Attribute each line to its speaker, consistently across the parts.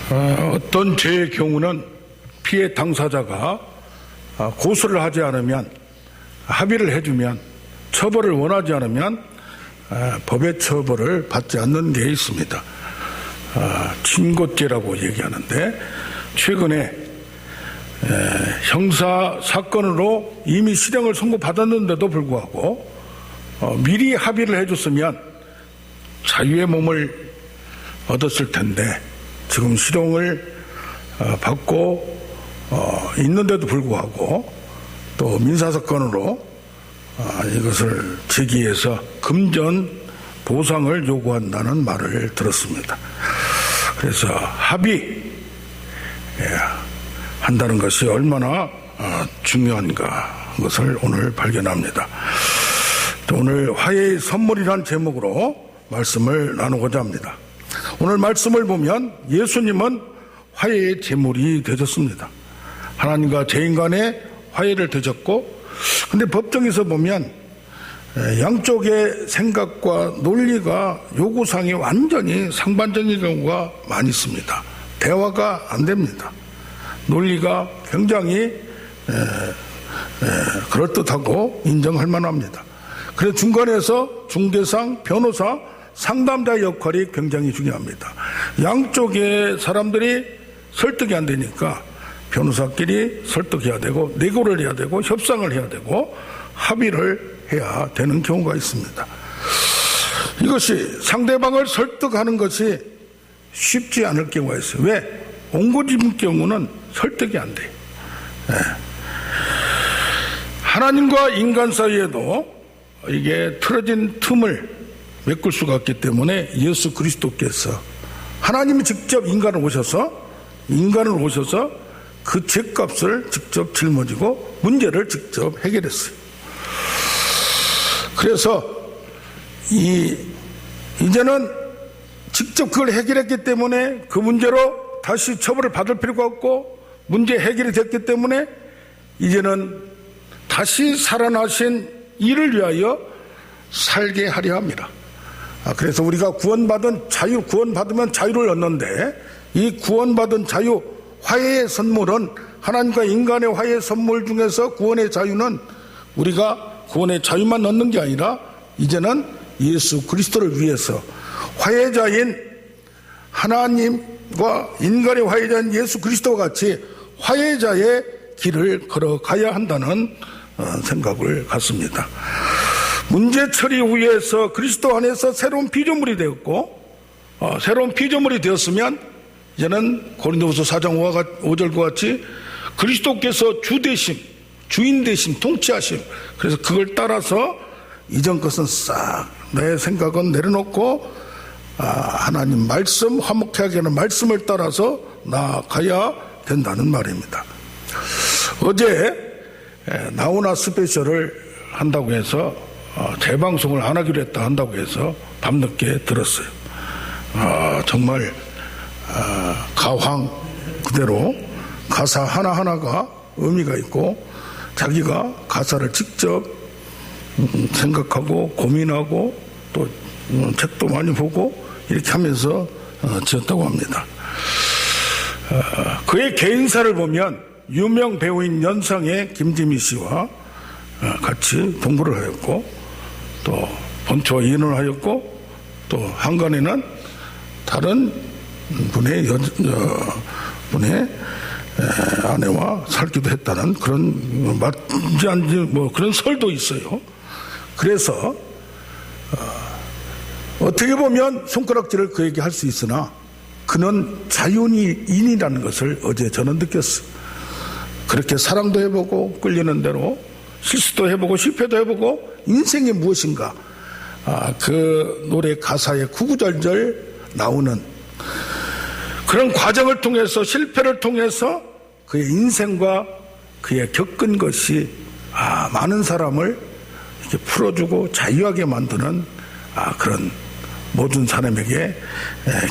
Speaker 1: 어떤 죄의 경우는 피해 당사자가 고소를 하지 않으면, 합의를 해주면, 처벌을 원하지 않으면 법의 처벌을 받지 않는 게 있습니다. 친고죄라고 얘기하는데, 최근에 형사 사건으로 이미 실형을 선고받았는데도 불구하고 미리 합의를 해줬으면 자유의 몸을 얻었을 텐데, 지금 실형을 받고 있는데도 불구하고 또 민사사건으로 이것을 제기해서 금전 보상을 요구한다는 말을 들었습니다. 그래서 합의 한다는 것이 얼마나 중요한가, 그것을 오늘 발견합니다. 오늘 화해의 선물이라는 제목으로 말씀을 나누고자 합니다. 오늘 말씀을 보면 예수님은 화해의 제물이 되셨습니다. 하나님과 죄인 간의 화해를 되셨고, 근데 법정에서 보면 양쪽의 생각과 논리가 요구사항이 완전히 상반적인 경우가 많이 있습니다. 대화가 안 됩니다. 논리가 굉장히 그럴듯하고 인정할 만합니다. 그래서 중간에서 중개상, 변호사, 상담자 역할이 굉장히 중요합니다. 양쪽의 사람들이 설득이 안 되니까 변호사끼리 설득해야 되고, 내고를 해야 되고, 협상을 해야 되고, 합의를 해야 되는 경우가 있습니다. 이것이 상대방을 설득하는 것이 쉽지 않을 경우가 있어요. 왜? 옹고집 경우는 설득이 안 돼요. 하나님과 인간 사이에도 이게 틀어진 틈을 메꿀 수가 없기 때문에 예수 그리스도께서, 하나님이 직접 인간을 오셔서 그 죄값을 직접 짊어지고 문제를 직접 해결했어요. 그래서 이제는 직접 그걸 해결했기 때문에 그 문제로 다시 처벌을 받을 필요가 없고, 문제 해결이 됐기 때문에 이제는 다시 살아나신 이를 위하여 살게 하려 합니다. 그래서 우리가 구원받으면 자유를 얻는데, 이 구원받은 자유, 화해의 선물은, 하나님과 인간의 화해의 선물 중에서 구원의 자유는 우리가 구원의 자유만 얻는 게 아니라 이제는 예수 그리스도를 위해서 화해자인 하나님과 인간의 화해자인 예수 그리스도와 같이 화해자의 길을 걸어가야 한다는 생각을 갖습니다. 문제 처리 후에서 그리스도 안에서 새로운 피조물이 되었고, 새로운 피조물이 되었으면 이제는 고린도후서 4장 5절과 같이 그리스도께서 주 되심, 주인 되심, 통치하심, 그래서 그걸 따라서 이전 것은 싹 내 생각은 내려놓고 하나님 말씀, 화목하게 하는 말씀을 따라서 나아가야 된다는 말입니다. 어제 나오나 스페셜을 한다고 해서 재방송을 안 하기로 했다 한다고 해서 밤늦게 들었어요. 정말 가황 그대로 가사 하나하나가 의미가 있고, 자기가 가사를 직접 생각하고 고민하고 또 책도 많이 보고 이렇게 하면서 지었다고 합니다. 그의 개인사를 보면 유명 배우인 연상의 김지미 씨와 같이 동거를 하였고, 또 본초와 이혼을 하였고, 또 한간에는 다른 분의 아내와 살기도 했다는 그런 맞지 않지 그런 설도 있어요. 그래서 어떻게 보면 손가락질을 그에게 할 수 있으나 그는 자연인이라는 것을 어제 저는 느꼈어요. 그렇게 사랑도 해보고, 끌리는 대로 실수도 해보고, 실패도 해보고, 인생이 무엇인가, 그 노래 가사에 구구절절 나오는 그런 과정을 통해서, 실패를 통해서 그의 인생과 그의 겪은 것이 많은 사람을 이렇게 풀어주고 자유하게 만드는 그런 모든 사람에게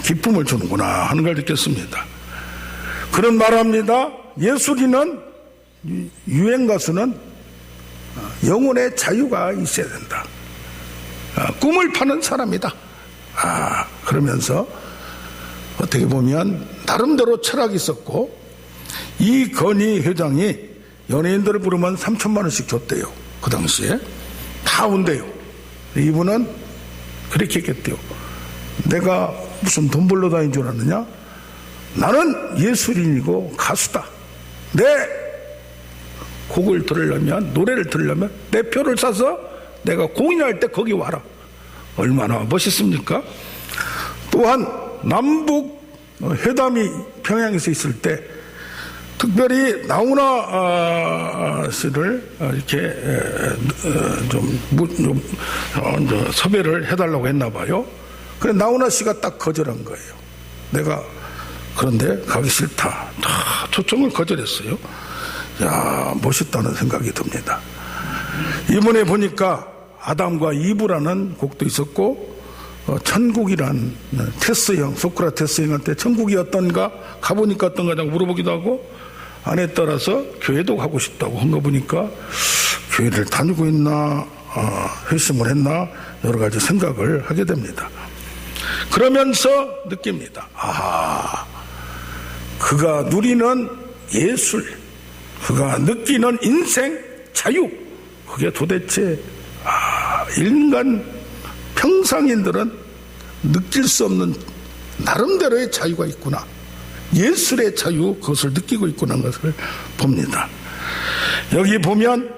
Speaker 1: 기쁨을 주는구나 하는 걸 느꼈습니다. 그런 말합니다. 예술인은, 유행가수는 영혼의 자유가 있어야 된다. 꿈을 파는 사람이다. 그러면서 어떻게 보면 나름대로 철학이 있었고, 이 건희 회장이 연예인들을 부르면 3천만 원씩 줬대요. 그 당시에 다 온대요. 이분은 그렇게 했겠대요. 내가 무슨 돈 벌러 다닌 줄 아느냐? 나는 예술인이고 가수다. 내 곡을 들으려면, 노래를 들으려면 내 표를 사서 내가 공연할 때 거기 와라. 얼마나 멋있습니까? 또한 남북 회담이 평양에서 있을 때 특별히 나훈아 씨를 이렇게 섭외를 해달라고 했나 봐요. 그래 나훈아 씨가 딱 거절한 거예요. 내가 그런데 가기 싫다. 다 초청을 거절했어요. 야, 멋있다는 생각이 듭니다. 이번에 보니까 아담과 이브라는 곡도 있었고, 천국이란 테스 형, 소크라테스 형한테 천국이 어떤가, 가보니까 어떤가 물어보기도 하고, 아내에 따라서 교회도 가고 싶다고 한 거 보니까 교회를 다니고 있나, 회심을 했나, 여러 가지 생각을 하게 됩니다. 그러면서 느낍니다. 그가 누리는 예술, 그가 느끼는 인생 자유, 그게 도대체 인간 평상인들은 느낄 수 없는 나름대로의 자유가 있구나, 예술의 자유, 그것을 느끼고 있구나 하는 것을 봅니다. 여기 보면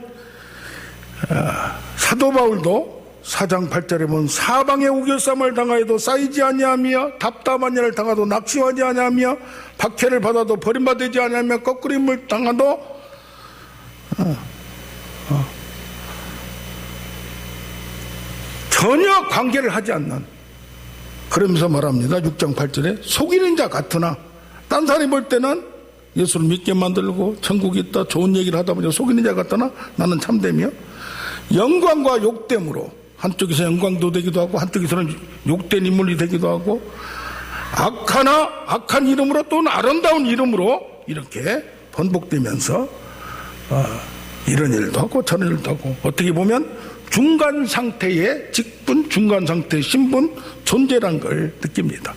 Speaker 1: 사도 바울도 4장 8절에 보면 사방에 우겨쌈을 당하여도 쌓이지 아니하며 답답한 일을 당하도 낙심하지 아니하며 박해를 받아도 버림받지 아니하며 거꾸림을 당하도 전혀 관계를 하지 않는, 그러면서 말합니다. 6장 8절에 속이는 자 같으나, 딴 사람이 볼 때는 예수를 믿게 만들고 천국이 있다 좋은 얘기를 하다 보니 속이는 자 같으나 나는 참되며 영광과 욕됨으로, 한쪽에서 영광도 되기도 하고 한쪽에서는 욕된 인물이 되기도 하고, 악한 이름으로 또는 아름다운 이름으로 이렇게 번복되면서 이런 일도 하고 저런 일도 하고, 어떻게 보면 중간 상태의 직분, 중간 상태의 신분, 존재란 걸 느낍니다.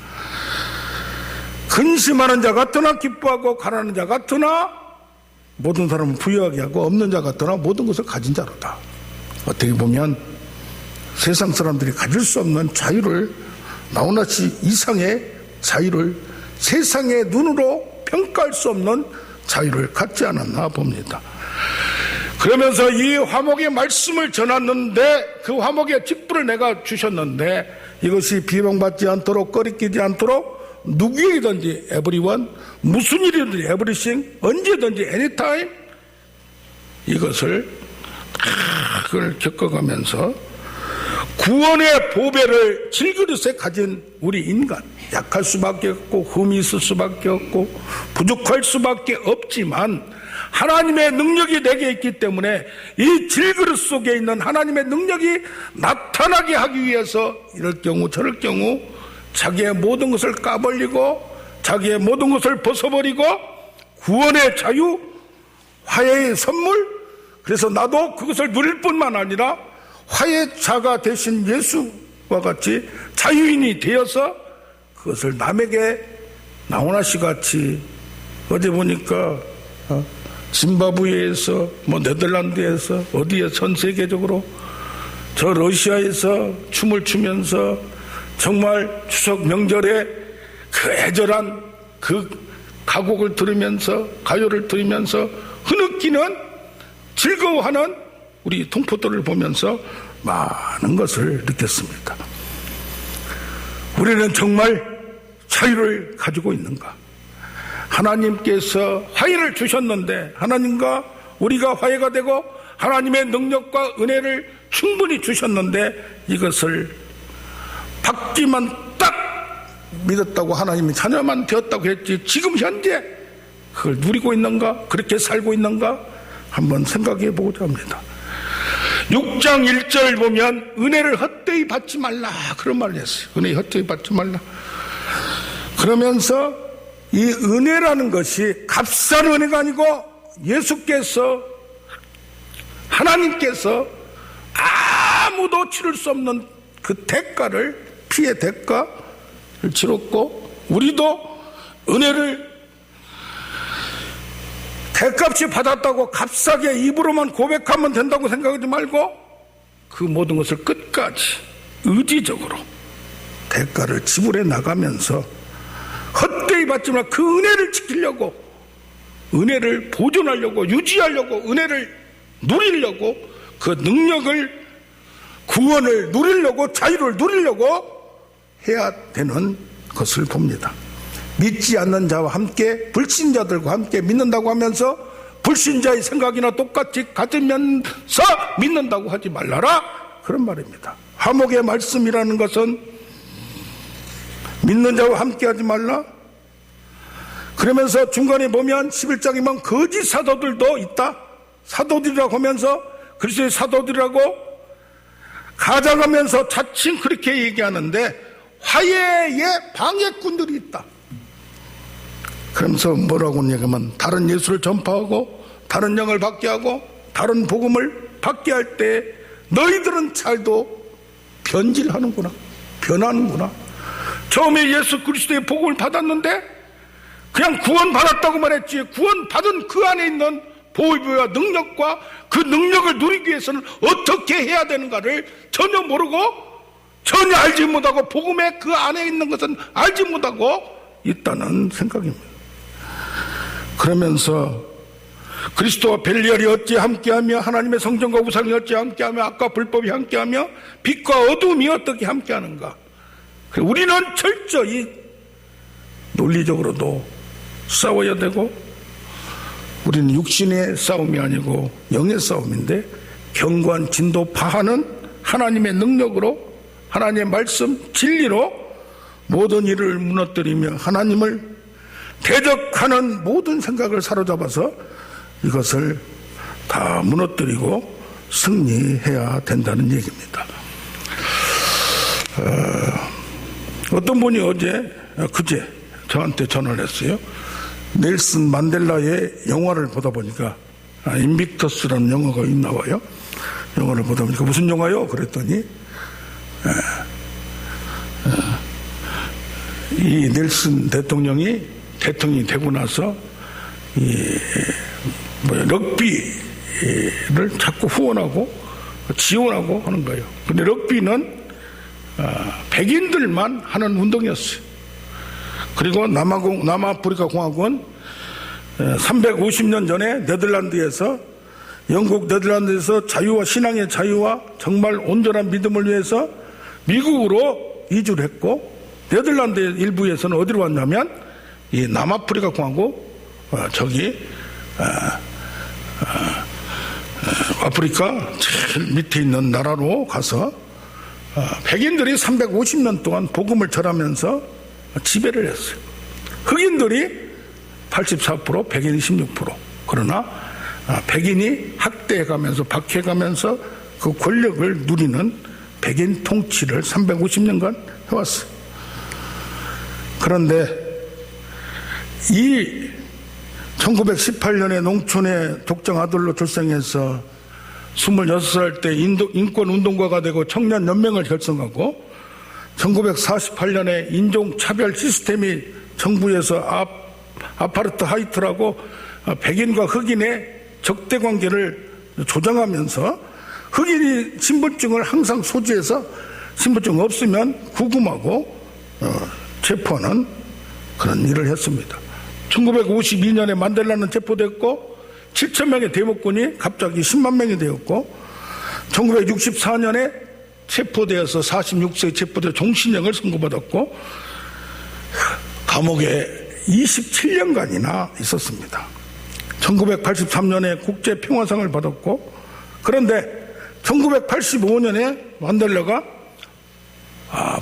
Speaker 1: 근심하는 자 같으나 기뻐하고 가난한 자 같으나 모든 사람은 부유하게 하고 없는 자 같으나 모든 것을 가진 자로다. 어떻게 보면 세상 사람들이 가질 수 없는 자유를, 나훈아 씨 이상의 자유를, 세상의 눈으로 평가할 수 없는 자유를 갖지 않았나 봅니다. 그러면서 이 화목의 말씀을 전했는데, 그 화목의 직분을 내가 주셨는데 이것이 비방받지 않도록, 꺼리끼지 않도록 누구에게든지 everyone, 무슨 일이든지 everything, 언제든지 anytime, 이것을 그걸 겪어가면서 구원의 보배를 질그릇에 가진 우리 인간, 약할 수밖에 없고 흠이 있을 수밖에 없고 부족할 수밖에 없지만 하나님의 능력이 내게 있기 때문에 이 질그릇 속에 있는 하나님의 능력이 나타나게 하기 위해서 이럴 경우 저럴 경우 자기의 모든 것을 까버리고 자기의 모든 것을 벗어버리고 구원의 자유, 화해의 선물, 그래서 나도 그것을 누릴 뿐만 아니라 화해자가 되신 예수와 같이 자유인이 되어서 그것을 남에게, 나훈아 씨 같이 어제 보니까 짐바브웨에서 네덜란드에서 어디에 전 세계적으로 저 러시아에서 춤을 추면서 정말 추석 명절에 그 애절한 그 가곡을 들으면서, 가요를 들으면서 흐느끼는, 즐거워하는 우리 동포들을 보면서 많은 것을 느꼈습니다. 우리는 정말 자유를 가지고 있는가? 하나님께서 화해를 주셨는데 하나님과 우리가 화해가 되고 하나님의 능력과 은혜를 충분히 주셨는데 이것을 받기만 딱 믿었다고 하나님의 자녀만 되었다고 했지, 지금 현재 그걸 누리고 있는가? 그렇게 살고 있는가? 한번 생각해 보고자 합니다. 6장 1절 보면 은혜를 헛되이 받지 말라, 그런 말을 했어요. 은혜 헛되이 받지 말라. 그러면서 이 은혜라는 것이 값싼 은혜가 아니고 예수께서, 하나님께서 아무도 치를 수 없는 그 대가를, 피의 대가를 치렀고 우리도 은혜를 대값이 받았다고 값싸게 입으로만 고백하면 된다고 생각하지 말고 그 모든 것을 끝까지 의지적으로 대가를 지불해 나가면서 헛되이 받지만 그 은혜를 지키려고, 은혜를 보존하려고, 유지하려고, 은혜를 누리려고, 그 능력을, 구원을 누리려고, 자유를 누리려고 해야 되는 것을 봅니다. 믿지 않는 자와 함께 불신자들과 함께 믿는다고 하면서 불신자의 생각이나 똑같이 가지면서 믿는다고 하지 말라라, 그런 말입니다. 화목의 말씀이라는 것은 믿는 자와 함께 하지 말라. 그러면서 중간에 보면 11장이면 거짓 사도들도 있다. 사도들이라고 하면서 그리스도의 사도들이라고 가장하면서 자칭 그렇게 얘기하는데 화해의 방해꾼들이 있다. 그러면서 뭐라고 얘기하면 다른 예수를 전파하고 다른 영을 받게 하고 다른 복음을 받게 할 때 너희들은 잘도 변질하는구나, 변하는구나. 처음에 예수 그리스도의 복음을 받았는데 그냥 구원받았다고 말했지, 구원받은 그 안에 있는 보혈과 능력과 그 능력을 누리기 위해서는 어떻게 해야 되는가를 전혀 모르고, 전혀 알지 못하고, 복음의 그 안에 있는 것은 알지 못하고 있다는 생각입니다. 그러면서 그리스도와 벨리알이 어찌 함께하며 하나님의 성전과 우상이 어찌 함께하며 악과 불법이 함께하며 빛과 어둠이 어떻게 함께하는가. 우리는 철저히 논리적으로도 싸워야 되고, 우리는 육신의 싸움이 아니고 영의 싸움인데 경관 진도파하는 하나님의 능력으로, 하나님의 말씀 진리로 모든 일을 무너뜨리며 하나님을 대적하는 모든 생각을 사로잡아서 이것을 다 무너뜨리고 승리해야 된다는 얘기입니다. 어떤 분이 그제 저한테 전화를 했어요. 넬슨 만델라의 영화를 보다 보니까 인빅터스라는 영화가 나와요. 영화를 보다 보니까 무슨 영화요? 그랬더니 이 넬슨 대통령이 되고 나서 럭비를 자꾸 후원하고 지원하고 하는 거예요. 근데 럭비는 백인들만 하는 운동이었어요. 그리고 남아프리카 공화국은 350년 전에 영국 네덜란드에서 자유와 신앙의 자유와 정말 온전한 믿음을 위해서 미국으로 이주를 했고, 네덜란드 일부에서는 어디로 왔냐면 이 남아프리카 공화국 아프리카 제일 밑에 있는 나라로 가서 백인들이 350년 동안 복음을 전하면서 지배를 했어요. 흑인들이 84%, 백인이 16%. 그러나 백인이 학대해가면서 박해가면서 그 권력을 누리는 백인 통치를 350년간 해왔어요. 그런데 이 1918년에 농촌의 독장 아들로 출생해서 26살 때 인권운동가가 되고 청년연맹을 결성하고 1948년에 인종차별 시스템이 정부에서 아파르트하이트라고 백인과 흑인의 적대관계를 조장하면서 흑인이 신분증을 항상 소지해서 신분증 없으면 구금하고 체포하는 그런 일을 했습니다. 1952년에 만델라는 체포됐고 7,000명의 대목군이 갑자기 10만 명이 되었고 1964년에 체포되어서 46세에 체포되어 종신형을 선고받았고 감옥에 27년간이나 있었습니다. 1983년에 국제평화상을 받았고, 그런데 1985년에 만델라가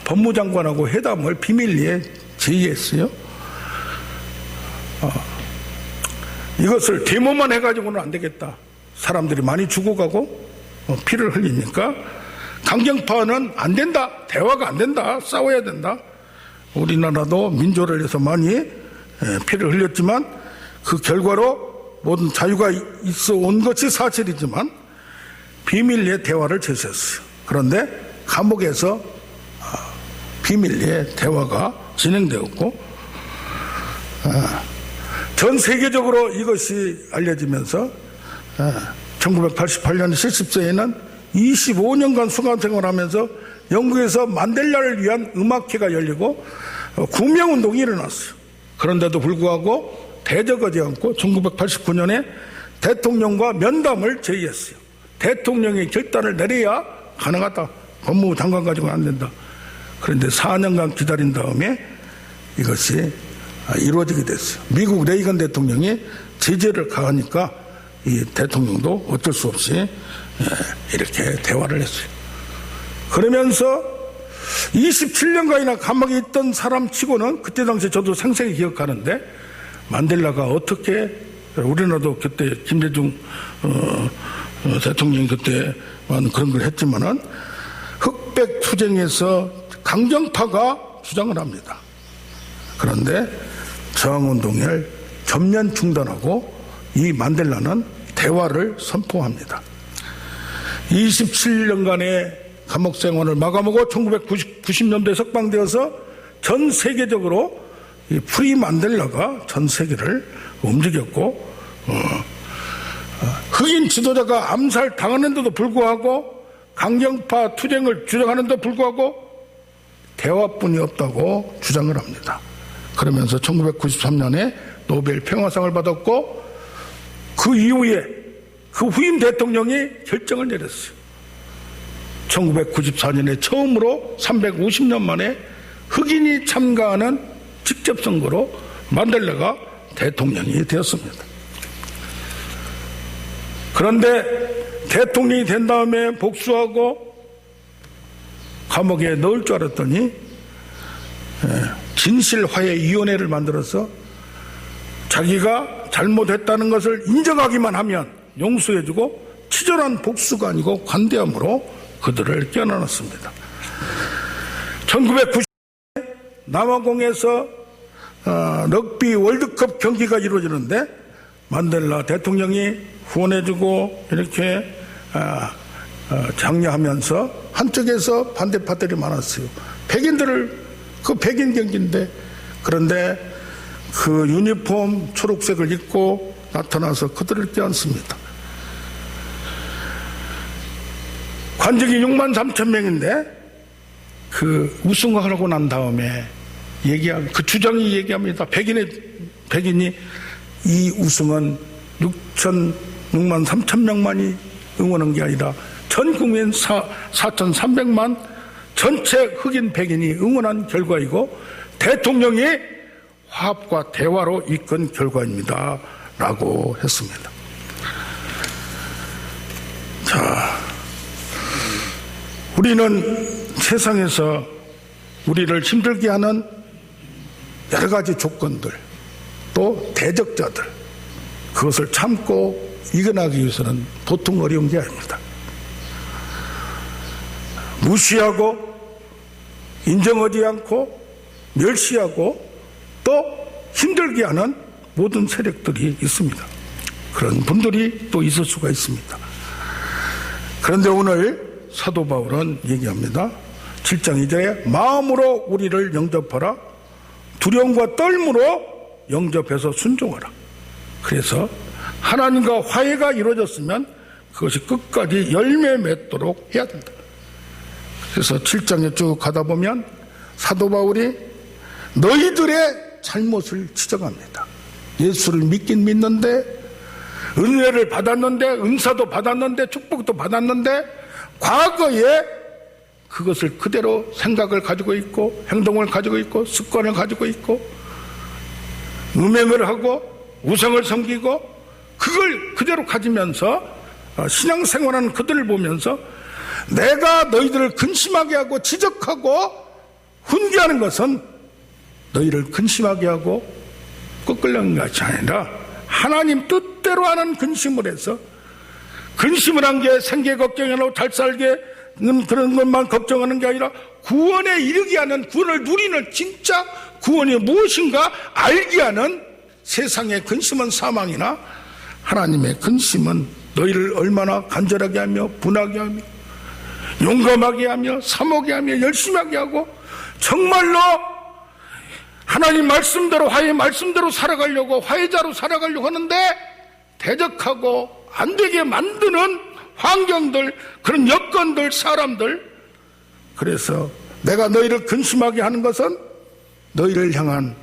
Speaker 1: 법무장관하고 회담을 비밀리에 제의했어요. 이것을 데모만 해가지고는 안 되겠다. 사람들이 많이 죽어가고 피를 흘리니까 강경파는 안 된다. 대화가 안 된다. 싸워야 된다. 우리나라도 민조를 해서 많이 피를 흘렸지만 그 결과로 모든 자유가 있어 온 것이 사실이지만 비밀리에 대화를 제시했어요. 그런데 감옥에서 비밀리에 대화가 진행되었고 전 세계적으로 이것이 알려지면서 1988년 70세에는 25년간 수강생활하면서 영국에서 만델라를 위한 음악회가 열리고 구명운동이 일어났어요. 그런데도 불구하고 대적하지 않고 1989년에 대통령과 면담을 제의했어요. 대통령이 결단을 내려야 가능하다. 법무부 장관 가지고는 안 된다. 그런데 4년간 기다린 다음에 이것이 이루어지게 됐어요. 미국 레이건 대통령이 제재를 가하니까 이 대통령도 어쩔 수 없이 이렇게 대화를 했어요. 그러면서 27년간이나 감옥에 있던 사람 치고는 그때 당시 저도 생생히 기억하는데 만델라가 어떻게 우리나라도 그때 김대중 대통령이 그때 그런 걸 했지만은 흑백 투쟁에서 강경파가 주장을 합니다. 그런데 저항운동을 전면 중단하고 이 만델라는 대화를 선포합니다. 27년간의 감옥 생활을 마감하고 1990년도에 석방되어서 전 세계적으로 이 프리 만델라가 전 세계를 움직였고 흑인 지도자가 암살 당하는데도 불구하고 강경파 투쟁을 주장하는데도 불구하고 대화뿐이 없다고 주장을 합니다. 그러면서 1993년에 노벨 평화상을 받았고 그 이후에 그 후임 대통령이 결정을 내렸어요. 1994년에 처음으로 350년 만에 흑인이 참가하는 직접 선거로 만델라가 대통령이 되었습니다. 그런데 대통령이 된 다음에 복수하고 감옥에 넣을 줄 알았더니 진실화해위원회를 만들어서 자기가 잘못했다는 것을 인정하기만 하면 용서해주고 치졸한 복수가 아니고 관대함으로 그들을 껴안았습니다. 1990년에 남아공에서 럭비 월드컵 경기가 이루어지는데 만델라 대통령이 후원해주고 이렇게 장려하면서 한쪽에서 반대파들이 많았어요. 백인들을 그 백인 경기인데 그런데 그 유니폼 초록색을 입고 나타나서 그들을 껴안습니다. 관중이 6만 3천 명인데 그 우승하고 난 다음에 그 주장이 얘기합니다. 백인이 이 우승은 6만 3천 명만이 응원한 게 아니라 전 국민 4,300만 전체 흑인 백인이 응원한 결과이고 대통령이 화합과 대화로 이끈 결과입니다. 라고 했습니다. 자, 우리는 세상에서 우리를 힘들게 하는 여러 가지 조건들 또 대적자들 그것을 참고 이겨나가기 위해서는 보통 어려운 게 아닙니다. 무시하고 인정하지 않고 멸시하고 또 힘들게 하는 모든 세력들이 있습니다. 그런 분들이 또 있을 수가 있습니다. 그런데 오늘 사도 바울은 얘기합니다. 7장 2절에 마음으로 우리를 영접하라. 두려움과 떨므로 영접해서 순종하라. 그래서 하나님과 화해가 이루어졌으면 그것이 끝까지 열매 맺도록 해야 된다. 그래서 7장에 쭉 가다 보면 사도 바울이 너희들의 잘못을 지적합니다. 예수를 믿긴 믿는데 은혜를 받았는데 은사도 받았는데 축복도 받았는데 과거에 그것을 그대로 생각을 가지고 있고 행동을 가지고 있고 습관을 가지고 있고 음행을 하고 우상을 섬기고 그걸 그대로 가지면서 신앙생활하는 그들을 보면서 내가 너희들을 근심하게 하고 지적하고 훈계하는 것은 너희를 근심하게 하고 꺾으려는 것이 아니라 하나님 뜻대로 하는 근심을 해서 근심을 한 게 생계 걱정하고 잘 살게 그런 것만 걱정하는 게 아니라 구원에 이르게 하는 구원을 누리는 진짜 구원이 무엇인가 알게 하는 세상의 근심은 사망이나 하나님의 근심은 너희를 얼마나 간절하게 하며 분하게 하며 용감하게 하며 사모게 하며 열심히 하게 하고 정말로 하나님 말씀대로, 화해 말씀대로 살아가려고, 화해자로 살아가려고 하는데 대적하고 안 되게 만드는 환경들, 그런 여건들, 사람들. 그래서 내가 너희를 근심하게 하는 것은 너희를 향한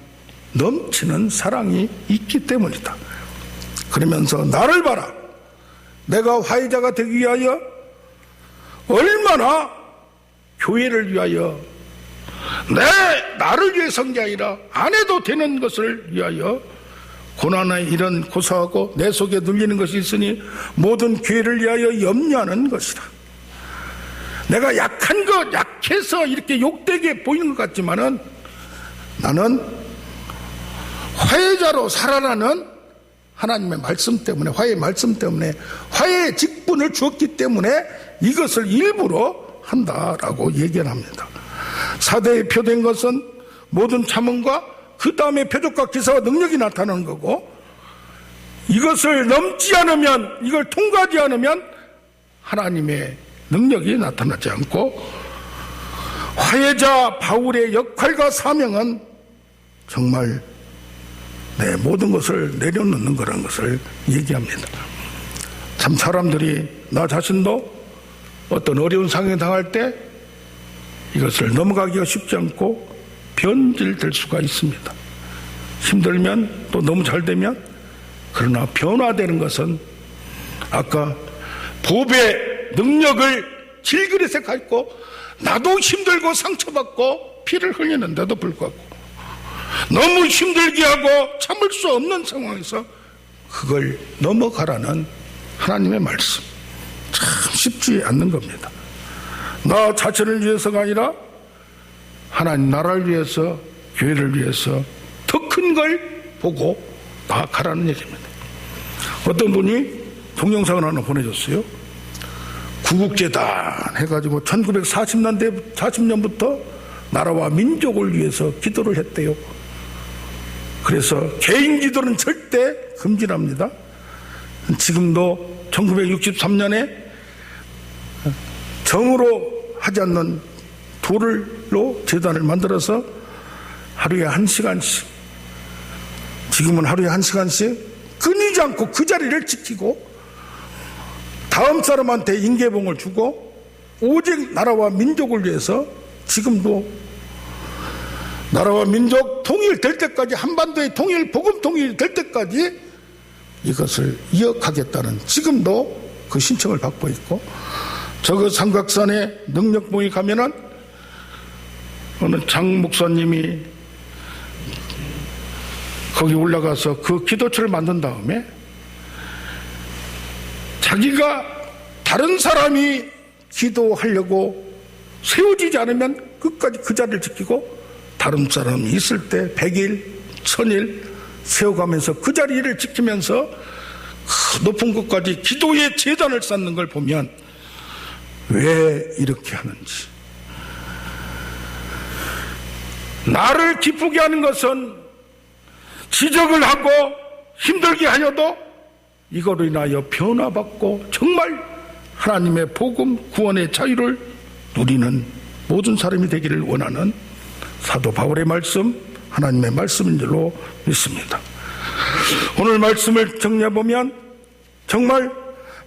Speaker 1: 넘치는 사랑이 있기 때문이다. 그러면서 나를 봐라. 내가 화해자가 되기 위하여 얼마나 교회를 위하여, 나를 위해 선 게 아니라 안 해도 되는 것을 위하여 고난의 일은 고사하고 내 속에 눌리는 것이 있으니 모든 교회를 위하여 염려하는 것이다. 내가 약한 것, 약해서 이렇게 욕되게 보이는 것 같지만은 나는 화해자로 살아라는 하나님의 말씀 때문에, 화해의 말씀 때문에, 화해의 직분을 주었기 때문에 이것을 일부러 한다라고 얘기를 합니다. 사대에 표된 것은 모든 참음과 그 다음에 표적과 기사와 능력이 나타나는 거고, 이것을 넘지 않으면, 이걸 통과하지 않으면 하나님의 능력이 나타나지 않고, 화해자 바울의 역할과 사명은 정말 내 모든 것을 내려놓는 거라는 것을 얘기합니다. 참 사람들이, 나 자신도 어떤 어려운 상황에 당할 때 이것을 넘어가기가 쉽지 않고 변질될 수가 있습니다. 힘들면 또 너무 잘 되면. 그러나 변화되는 것은 아까 법의 능력을 질그릇에 갖고 나도 힘들고 상처받고 피를 흘리는데도 불구하고 너무 힘들게 하고 참을 수 없는 상황에서 그걸 넘어가라는 하나님의 말씀, 참 쉽지 않는 겁니다. 나 자신을 위해서가 아니라 하나님 나라를 위해서, 교회를 위해서 더 큰 걸 보고 나아가라는 얘기입니다. 어떤 분이 동영상을 하나 보내줬어요. 구국재단 해가지고 1940년부터 나라와 민족을 위해서 기도를 했대요. 그래서 개인 기도는 절대 금지랍니다. 지금도 1963년에 정으로 하지 않는 돌로 재단을 만들어서 하루에 1시간씩, 지금은 하루에 1시간씩 끊이지 않고 그 자리를 지키고 다음 사람한테 인계봉을 주고 오직 나라와 민족을 위해서 지금도 나라와 민족 통일될 때까지, 한반도의 통일, 복음 통일이 될 때까지 이것을 이어가겠다는, 지금도 그 신청을 받고 있고, 저거 삼각산에 능력봉에 가면은 어느 장 목사님이 거기 올라가서 그 기도처를 만든 다음에 자기가 다른 사람이 기도하려고 세워지지 않으면 끝까지 그 자리를 지키고, 다른 사람이 있을 때 100일, 1000일 세워가면서 그 자리를 지키면서 그 높은 곳까지 기도의 재단을 쌓는 걸 보면 왜 이렇게 하는지, 나를 기쁘게 하는 것은 지적을 하고 힘들게 하여도 이거로 인하여 변화받고 정말 하나님의 복음, 구원의 자유를 누리는 모든 사람이 되기를 원하는 사도 바울의 말씀, 하나님의 말씀인 줄로 믿습니다. 오늘 말씀을 정리해보면 정말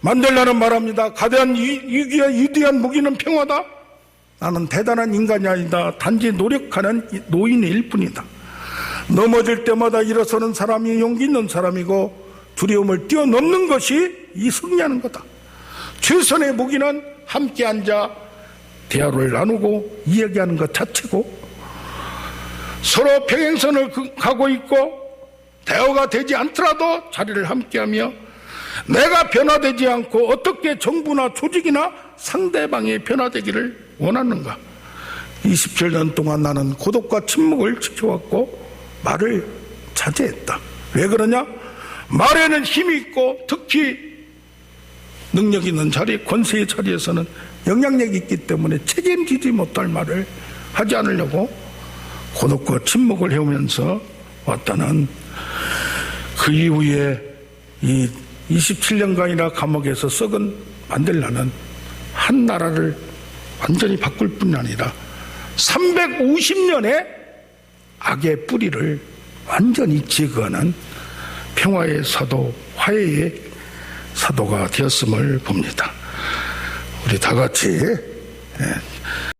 Speaker 1: 만델라는 말합니다. 가대한 위기와 위대한 무기는 평화다. 나는 대단한 인간이 아니다. 단지 노력하는 노인일 뿐이다. 넘어질 때마다 일어서는 사람이 용기 있는 사람이고, 두려움을 뛰어넘는 것이 이 승리하는 거다. 최선의 무기는 함께 앉아 대화를 나누고 이야기하는 것 자체고, 서로 평행선을 가고 있고 대화가 되지 않더라도 자리를 함께하며, 내가 변화되지 않고 어떻게 정부나 조직이나 상대방이 변화되기를 원하는가. 27년 동안 나는 고독과 침묵을 지켜왔고 말을 자제했다. 왜 그러냐? 말에는 힘이 있고 특히 능력 있는 자리, 권세의 자리에서는 영향력이 있기 때문에 책임지지 못할 말을 하지 않으려고 고독과 침묵을 해오면서 왔다는, 그 이후에 이 27년간이나 감옥에서 썩은 만델라는 한 나라를 완전히 바꿀 뿐이 아니라 350년의 악의 뿌리를 완전히 제거하는 평화의 사도, 화해의 사도가 되었음을 봅니다. 우리 다 같이